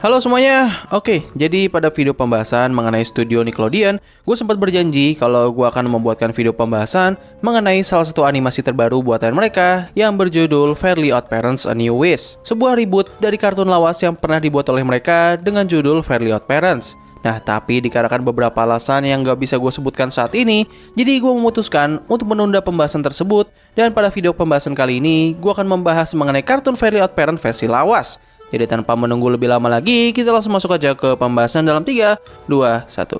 Halo semuanya, oke, jadi pada video pembahasan mengenai studio Nickelodeon, gue sempat berjanji kalau gue akan membuatkan video pembahasan mengenai salah satu animasi terbaru buatan mereka yang berjudul Fairly OddParents: A New Wish, sebuah reboot dari kartun lawas yang pernah dibuat oleh mereka dengan judul Fairly OddParents. Nah, tapi dikarenakan beberapa alasan yang gak bisa gue sebutkan saat ini, jadi gue memutuskan untuk menunda pembahasan tersebut. Dan pada video pembahasan kali ini, gue akan membahas mengenai kartun Fairly OddParents versi lawas. Jadi tanpa menunggu lebih lama lagi, kita langsung masuk aja ke pembahasan dalam 3, 2, 1.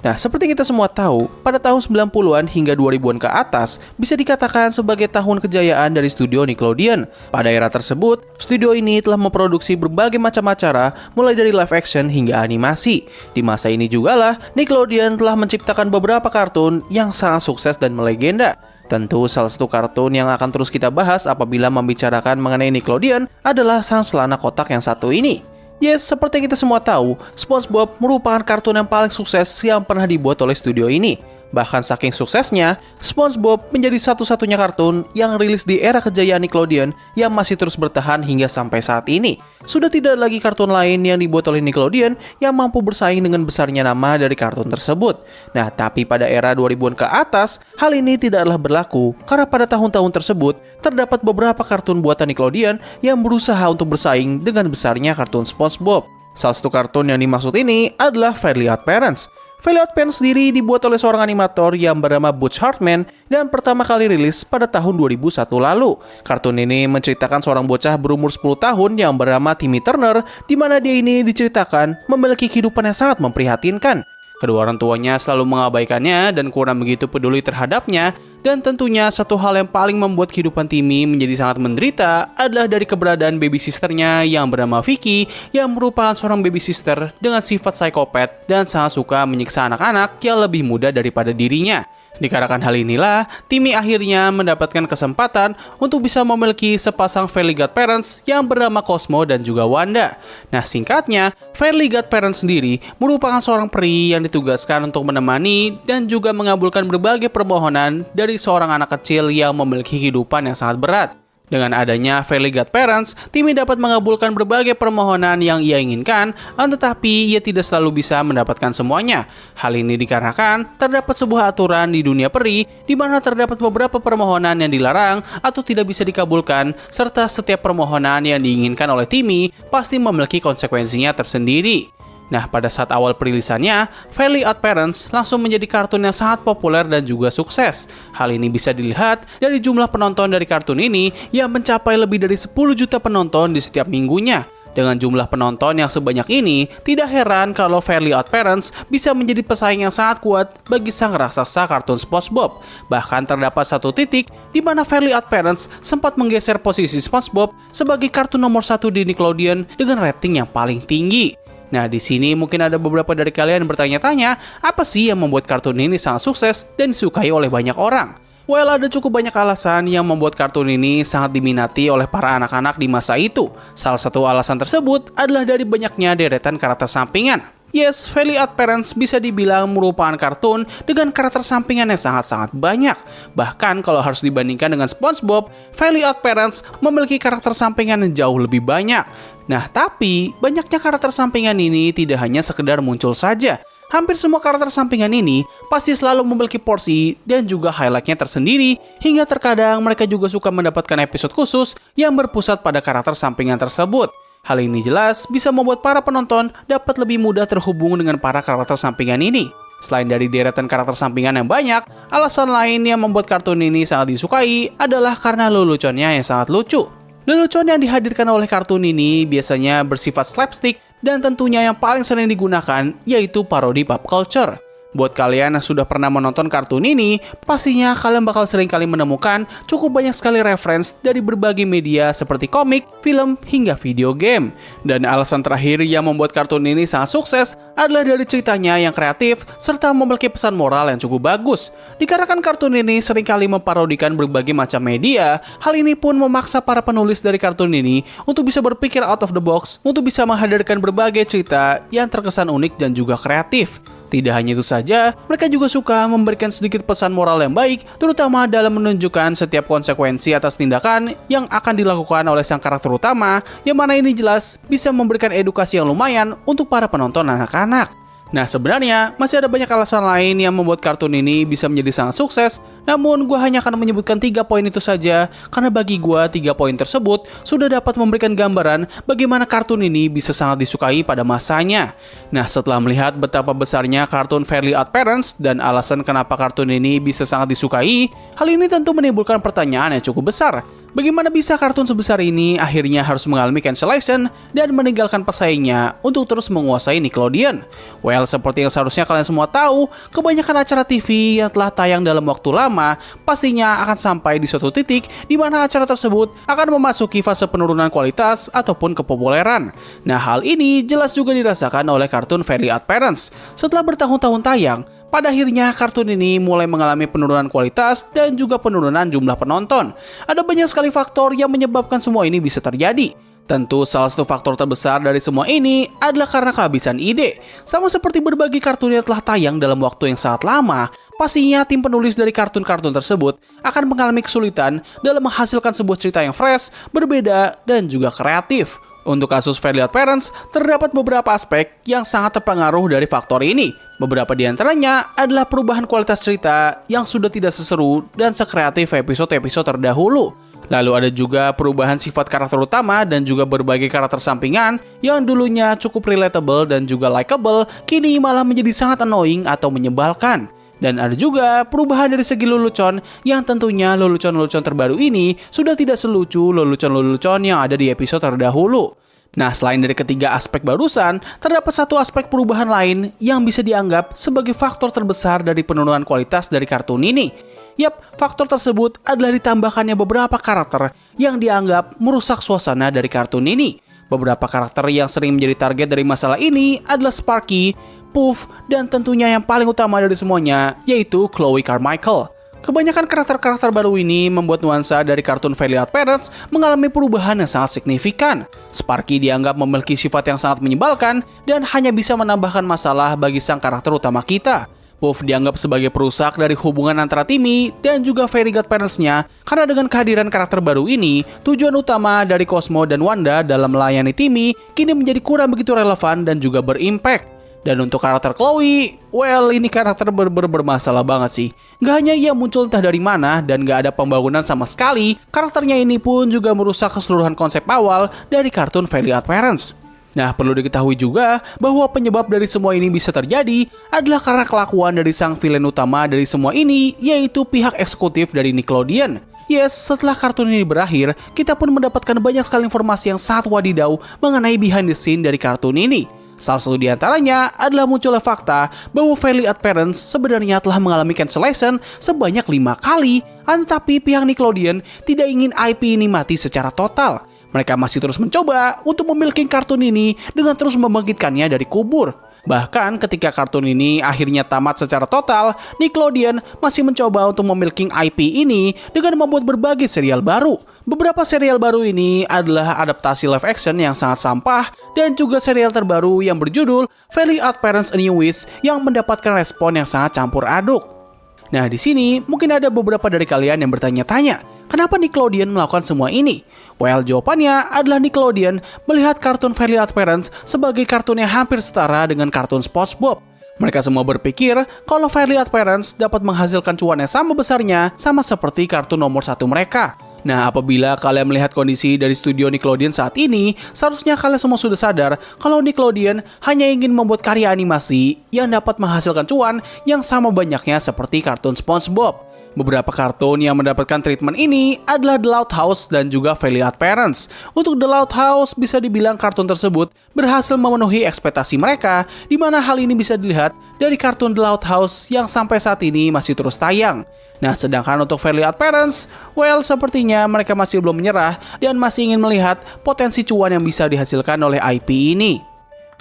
Nah, seperti kita semua tahu, pada tahun 90-an hingga 2000-an ke atas bisa dikatakan sebagai tahun kejayaan dari studio Nickelodeon. Pada era tersebut, studio ini telah memproduksi berbagai macam acara, mulai dari live action hingga animasi. Di masa ini jugalah, Nickelodeon telah menciptakan beberapa kartun yang sangat sukses dan melegenda. Tentu salah satu kartun yang akan terus kita bahas apabila membicarakan mengenai Nickelodeon adalah sang selana kotak yang satu ini. Yes, seperti yang kita semua tahu, SpongeBob merupakan kartun yang paling sukses yang pernah dibuat oleh studio ini. Bahkan saking suksesnya, SpongeBob menjadi satu-satunya kartun yang rilis di era kejayaan Nickelodeon yang masih terus bertahan hingga sampai saat ini. Sudah tidak lagi kartun lain yang dibuat oleh Nickelodeon yang mampu bersaing dengan besarnya nama dari kartun tersebut. Nah, tapi pada era 2000-an ke atas, hal ini tidaklah berlaku karena pada tahun-tahun tersebut terdapat beberapa kartun buatan Nickelodeon yang berusaha untuk bersaing dengan besarnya kartun SpongeBob. Salah satu kartun yang dimaksud ini adalah Fairly OddParents. Fairly OddParents sendiri dibuat oleh seorang animator yang bernama Butch Hartman dan pertama kali rilis pada tahun 2001 lalu. Kartun ini menceritakan seorang bocah berumur 10 tahun yang bernama Timmy Turner, di mana dia ini diceritakan memiliki kehidupan yang sangat memprihatinkan. Kedua orang tuanya selalu mengabaikannya dan kurang begitu peduli terhadapnya. Dan tentunya satu hal yang paling membuat kehidupan Timmy menjadi sangat menderita adalah dari keberadaan baby sisternya yang bernama Vicky, yang merupakan seorang baby sister dengan sifat psikopat dan sangat suka menyiksa anak-anak yang lebih muda daripada dirinya. Dikarenakan hal inilah, Timmy akhirnya mendapatkan kesempatan untuk bisa memiliki sepasang Fairly OddParents yang bernama Cosmo dan juga Wanda. Nah, singkatnya, Fairly OddParents sendiri merupakan seorang peri yang ditugaskan untuk menemani dan juga mengabulkan berbagai permohonan dari seorang anak kecil yang memiliki kehidupan yang sangat berat. Dengan adanya Fairly OddParents, Timmy dapat mengabulkan berbagai permohonan yang ia inginkan, tetapi ia tidak selalu bisa mendapatkan semuanya. Hal ini dikarenakan terdapat sebuah aturan di dunia peri, di mana terdapat beberapa permohonan yang dilarang atau tidak bisa dikabulkan, serta setiap permohonan yang diinginkan oleh Timmy pasti memiliki konsekuensinya tersendiri. Nah, pada saat awal perilisannya, Fairly OddParents langsung menjadi kartun yang sangat populer dan juga sukses. Hal ini bisa dilihat dari jumlah penonton dari kartun ini yang mencapai lebih dari 10 juta penonton di setiap minggunya. Dengan jumlah penonton yang sebanyak ini, tidak heran kalau Fairly OddParents bisa menjadi pesaing yang sangat kuat bagi sang raksasa kartun SpongeBob. Bahkan terdapat satu titik di mana Fairly OddParents sempat menggeser posisi SpongeBob sebagai kartun nomor 1 di Nickelodeon dengan rating yang paling tinggi. Nah, di sini mungkin ada beberapa dari kalian yang bertanya-tanya, apa sih yang membuat kartun ini sangat sukses dan disukai oleh banyak orang? Well, ada cukup banyak alasan yang membuat kartun ini sangat diminati oleh para anak-anak di masa itu. Salah satu alasan tersebut adalah dari banyaknya deretan karakter sampingan. Yes, Fairly OddParents bisa dibilang merupakan kartun dengan karakter sampingan yang sangat-sangat banyak. Bahkan kalau harus dibandingkan dengan SpongeBob, Fairly OddParents memiliki karakter sampingan yang jauh lebih banyak. Nah, tapi banyaknya karakter sampingan ini tidak hanya sekedar muncul saja. Hampir semua karakter sampingan ini pasti selalu memiliki porsi dan juga highlightnya tersendiri, hingga terkadang mereka juga suka mendapatkan episode khusus yang berpusat pada karakter sampingan tersebut. Hal ini jelas bisa membuat para penonton dapat lebih mudah terhubung dengan para karakter sampingan ini. Selain dari deretan karakter sampingan yang banyak, alasan lain yang membuat kartun ini sangat disukai adalah karena leluconnya yang sangat lucu. Lelucon yang dihadirkan oleh kartun ini biasanya bersifat slapstick dan tentunya yang paling sering digunakan yaitu parodi pop culture. Buat kalian yang sudah pernah menonton kartun ini, pastinya kalian bakal sering kali menemukan cukup banyak sekali reference dari berbagai media seperti komik, film, hingga video game. Dan alasan terakhir yang membuat kartun ini sangat sukses adalah dari ceritanya yang kreatif serta memiliki pesan moral yang cukup bagus. Dikarenakan kartun ini seringkali memparodikan berbagai macam media, hal ini pun memaksa para penulis dari kartun ini untuk bisa berpikir out of the box untuk bisa menghadirkan berbagai cerita yang terkesan unik dan juga kreatif. Tidak hanya itu saja, mereka juga suka memberikan sedikit pesan moral yang baik, terutama dalam menunjukkan setiap konsekuensi atas tindakan yang akan dilakukan oleh sang karakter utama, yang mana ini jelas bisa memberikan edukasi yang lumayan untuk para penonton anak-anak. Nah, sebenarnya masih ada banyak alasan lain yang membuat kartun ini bisa menjadi sangat sukses, namun gue hanya akan menyebutkan 3 poin itu saja, karena bagi gue 3 poin tersebut sudah dapat memberikan gambaran bagaimana kartun ini bisa sangat disukai pada masanya. Nah, setelah melihat betapa besarnya kartun Fairly OddParents dan alasan kenapa kartun ini bisa sangat disukai, hal ini tentu menimbulkan pertanyaan yang cukup besar. Bagaimana bisa kartun sebesar ini akhirnya harus mengalami cancellation dan meninggalkan pesaingnya untuk terus menguasai Nickelodeon? Well, seperti yang seharusnya kalian semua tahu, kebanyakan acara TV yang telah tayang dalam waktu lama pastinya akan sampai di suatu titik di mana acara tersebut akan memasuki fase penurunan kualitas ataupun kepopuleran. Nah, hal ini jelas juga dirasakan oleh kartun Fairly OddParents. Setelah bertahun-tahun tayang, pada akhirnya kartun ini mulai mengalami penurunan kualitas dan juga penurunan jumlah penonton. Ada banyak sekali faktor yang menyebabkan semua ini bisa terjadi. Tentu salah satu faktor terbesar dari semua ini adalah karena kehabisan ide. Sama seperti berbagai kartun yang telah tayang dalam waktu yang sangat lama, pastinya tim penulis dari kartun-kartun tersebut akan mengalami kesulitan dalam menghasilkan sebuah cerita yang fresh, berbeda, dan juga kreatif. Untuk kasus Fairly OddParents, terdapat beberapa aspek yang sangat terpengaruh dari faktor ini. Beberapa di antaranya adalah perubahan kualitas cerita yang sudah tidak seseru dan sekreatif episode-episode terdahulu. Lalu ada juga perubahan sifat karakter utama dan juga berbagai karakter sampingan yang dulunya cukup relatable dan juga likable, kini malah menjadi sangat annoying atau menyebalkan. Dan ada juga perubahan dari segi lelucon yang tentunya lelucon-lelucon terbaru ini sudah tidak selucu lelucon-lelucon yang ada di episode terdahulu. Nah, selain dari ketiga aspek barusan, terdapat satu aspek perubahan lain yang bisa dianggap sebagai faktor terbesar dari penurunan kualitas dari kartun ini. Yap, faktor tersebut adalah ditambahkannya beberapa karakter yang dianggap merusak suasana dari kartun ini. Beberapa karakter yang sering menjadi target dari masalah ini adalah Sparky, Puff, dan tentunya yang paling utama dari semuanya, yaitu Chloe Carmichael. Kebanyakan karakter-karakter baru ini membuat nuansa dari kartun Fairly OddParents mengalami perubahan yang sangat signifikan. Sparky dianggap memiliki sifat yang sangat menyebalkan dan hanya bisa menambahkan masalah bagi sang karakter utama kita. Puff dianggap sebagai perusak dari hubungan antara Timmy dan juga Fairy Godparents-nya, karena dengan kehadiran karakter baru ini, tujuan utama dari Cosmo dan Wanda dalam melayani Timmy kini menjadi kurang begitu relevan dan juga berimpact. Dan untuk karakter Chloe, well, ini karakter bermasalah banget sih. Gak hanya ia muncul entah dari mana dan gak ada pembangunan sama sekali, karakternya ini pun juga merusak keseluruhan konsep awal dari kartun Fairly OddParents. Nah, perlu diketahui juga bahwa penyebab dari semua ini bisa terjadi adalah karena kelakuan dari sang villain utama dari semua ini, yaitu pihak eksekutif dari Nickelodeon. Yes, setelah kartun ini berakhir, kita pun mendapatkan banyak sekali informasi yang sangat wadidaw mengenai behind the scene dari kartun ini. Salah satu di antaranya adalah munculnya fakta bahwa Fairly OddParents sebenarnya telah mengalami cancellation sebanyak 5 kali, tetapi pihak Nickelodeon tidak ingin IP ini mati secara total. Mereka masih terus mencoba untuk memiliki kartun ini dengan terus membangkitkannya dari kubur. Bahkan ketika kartun ini akhirnya tamat secara total, Nickelodeon masih mencoba untuk memiliki IP ini dengan membuat berbagai serial baru. Beberapa serial baru ini adalah adaptasi live action yang sangat sampah dan juga serial terbaru yang berjudul Fairly OddParents A New Wish yang mendapatkan respon yang sangat campur aduk. Nah, di sini mungkin ada beberapa dari kalian yang bertanya-tanya, kenapa Nickelodeon melakukan semua ini? Well, jawabannya adalah Nickelodeon melihat kartun Fairly OddParents sebagai kartun yang hampir setara dengan kartun SpongeBob. Mereka semua berpikir kalau Fairly OddParents dapat menghasilkan cuan yang sama besarnya sama seperti kartun nomor 1 mereka. Nah, apabila kalian melihat kondisi dari studio Nickelodeon saat ini, seharusnya kalian semua sudah sadar kalau Nickelodeon hanya ingin membuat karya animasi yang dapat menghasilkan cuan yang sama banyaknya seperti kartun SpongeBob. Beberapa kartun yang mendapatkan treatment ini adalah The Loud House dan juga Fairly OddParents. Untuk The Loud House, bisa dibilang kartun tersebut berhasil memenuhi ekspektasi mereka, di mana hal ini bisa dilihat dari kartun The Loud House yang sampai saat ini masih terus tayang. Nah, sedangkan untuk Fairly OddParents, well, sepertinya mereka masih belum menyerah dan masih ingin melihat potensi cuan yang bisa dihasilkan oleh IP ini.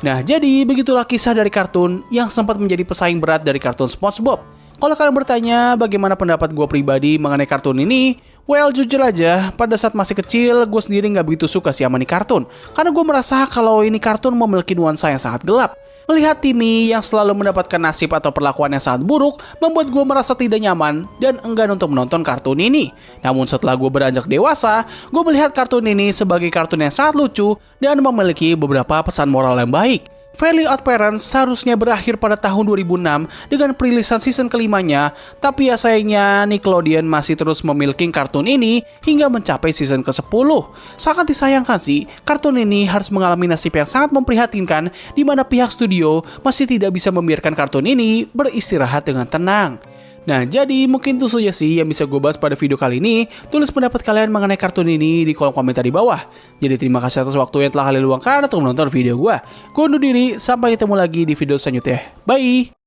Nah, jadi begitulah kisah dari kartun yang sempat menjadi pesaing berat dari kartun SpongeBob. Kalau kalian bertanya bagaimana pendapat gue pribadi mengenai kartun ini, well, jujur aja, pada saat masih kecil, gue sendiri nggak begitu suka sih sama nih kartun. Karena gue merasa kalau ini kartun memiliki nuansa yang sangat gelap. Melihat Timmy yang selalu mendapatkan nasib atau perlakuan yang sangat buruk, membuat gue merasa tidak nyaman dan enggan untuk menonton kartun ini. Namun setelah gue beranjak dewasa, gue melihat kartun ini sebagai kartun yang sangat lucu dan memiliki beberapa pesan moral yang baik. Fairly Odd Parents seharusnya berakhir pada tahun 2006 dengan perilisan season kelimanya, tapi ya sayangnya Nickelodeon masih terus memiliki kartun ini hingga mencapai season ke-10. Sangat disayangkan sih, kartun ini harus mengalami nasib yang sangat memprihatinkan di mana pihak studio masih tidak bisa membiarkan kartun ini beristirahat dengan tenang. Nah, jadi mungkin itu saja sih yang bisa gue bahas pada video kali ini. Tulis pendapat kalian mengenai kartun ini di kolom komentar di bawah. Jadi terima kasih atas waktu yang telah kalian luangkan untuk menonton video gue. Gue undur diri, sampai ketemu lagi di video selanjutnya. Bye!